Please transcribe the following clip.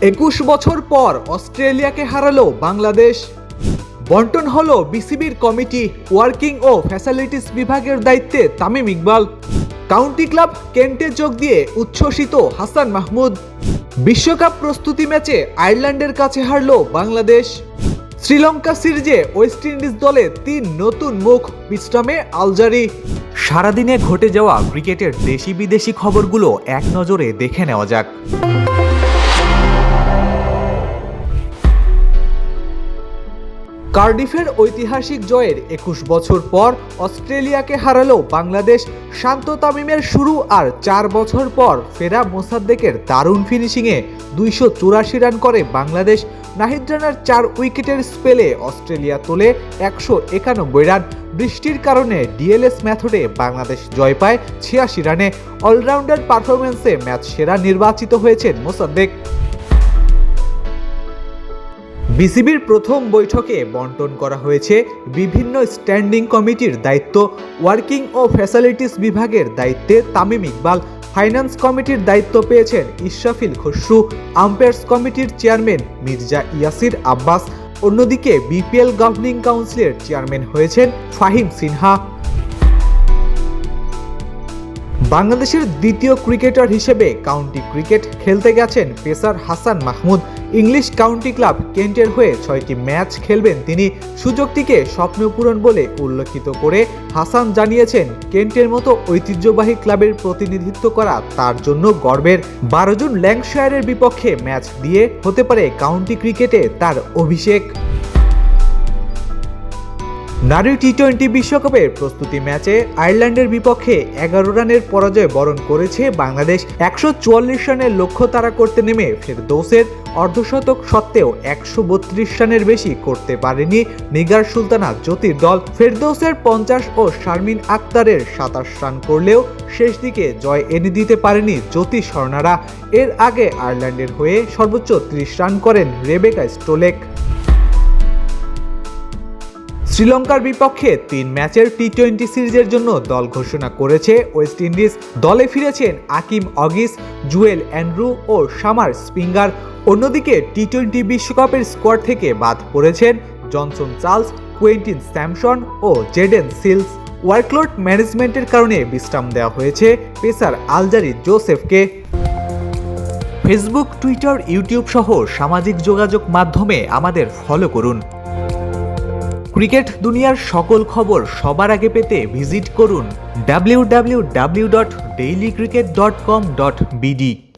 21 বছর পর অস্ট্রেলিয়াকে হারালো বাংলাদেশ। বন্টন হলো বিসিবির কমিটি, ওয়ার্কিং ও ফ্যাসিলিটিস বিভাগের দায়িত্বে তামিম ইকবাল। কাউন্টি ক্লাব কেন্টে যোগ দিয়ে উচ্ছ্বসিত হাসান মাহমুদ। বিশ্বকাপ প্রস্তুতি ম্যাচে আয়ারল্যান্ডের কাছে হারলো বাংলাদেশ। শ্রীলঙ্কা সিরিজে ওয়েস্ট ইন্ডিজ দলে 3 নতুন মুখ, বিশ্রামে আলজারি। সারাদিনে ঘটে যাওয়া ক্রিকেটের দেশি বিদেশি খবরগুলো এক নজরে দেখে নেওয়া যাক। কার্ডিফের ঐতিহাসিক জয়ের 21 বছর পর অস্ট্রেলিয়াকে হারালো বাংলাদেশ। শান্ত তামিমের শুরু আর 4 বছর পর ফেরা মোসাদ্দেকের দারুণ ফিনিশিংয়ে 284 রান করে বাংলাদেশ। নাহিদ রানার 4 উইকেটের স্পেলে অস্ট্রেলিয়া তোলে 191 রান। বৃষ্টির কারণে ডিএলএস মেথডে বাংলাদেশ জয় পায় 86 রানে। অলরাউন্ডার পারফরমেন্সে ম্যাচ সেরা নির্বাচিত হয়েছেন মোসাদ্দেক। বিসিবির প্রথম বৈঠকে বন্টন করা হয়েছে বিভিন্ন স্ট্যান্ডিং কমিটির দায়িত্ব। ওয়ার্কিং ও ফ্যাসিলিটিস বিভাগের দায়িত্বে তামিম ইকবাল। ফাইন্যান্স কমিটির দায়িত্ব পেয়েছেন ইশরাফিল খসরু। আম্পায়ার্স কমিটির চেয়ারম্যান মির্জা ইয়াসির আব্বাস। অন্যদিকে বিপিএল গভর্নিং কাউন্সিলের চেয়ারম্যান হয়েছেন ফাহিম সিনহা। বাংলাদেশের দ্বিতীয় ক্রিকেটার হিসেবে কাউন্টি ক্রিকেট খেলতে গেছেন pacer Hasan Mahmud. English county club কেন্টের হয়ে 6টি ম্যাচ খেলবেন তিনি। সুযোগটিকে স্বপ্নপূরণ বলে উল্লেখিত করে হাসান জানিয়েছেন, কেন্টের মতো ঐতিহ্যবাহী ক্লাবের প্রতিনিধিত্ব করা তার জন্য গর্বের। 12 জুন ল্যাঙ্কাশায়ারের বিপক্ষে ম্যাচ দিয়ে হতে পারে কাউন্টি ক্রিকেটে তার অভিষেক। নারী টি-20 বিশ্বকাপের প্রস্তুতি ম্যাচে আয়ারল্যান্ডের বিপক্ষে 11 রানের পরাজয় বরণ করেছে বাংলাদেশ। 144 রানের লক্ষ্য তাড়া করতে নেমে ফেরদৌসের অর্ধশতক সত্ত্বেও 132 রানের বেশি করতে পারেনি নিগার সুলতানা জ্যোতির দল। ফেরদৌসের 50 ও শারমিন আক্তারের 27 রান করলেও শেষ দিকে জয় এনে দিতে পারেনি জ্যোতি স্বর্ণারা। এর আগে আয়ারল্যান্ডের হয়ে সর্বোচ্চ 30 রান করেন রেবেকা স্টোলেক। শ্রীলঙ্কার বিপক্ষে 3 ম্যাচের টি-20 সিরিজের জন্য দল ঘোষণা করেছে ওয়েস্ট ইন্ডিজ। দলে ফিরেছেন আকিম অগিস, জুয়েল অ্যান্ড্রু ও সামার স্প্রিঙ্গার। অন্যদিকে টি-20 বিশ্বকাপের স্কোয়াড থেকে বাদ পড়েছেন জনসন চার্লস, কুয়েন্টিন স্যামসন ও জেডেন সিলস। ওয়ার্কলোড ম্যানেজমেন্টের কারণে বিশ্রাম দেওয়া হয়েছে পেসার আলজারি জোসেফকে। ফেসবুক, টুইটার, ইউটিউব সহ সামাজিক যোগাযোগ মাধ্যমে আমাদের ফলো করুন। ক্রিকেট দুনিয়ার সকল খবর সবার আগে পেতে ভিজিট করুন www.dailycricket.com.bd।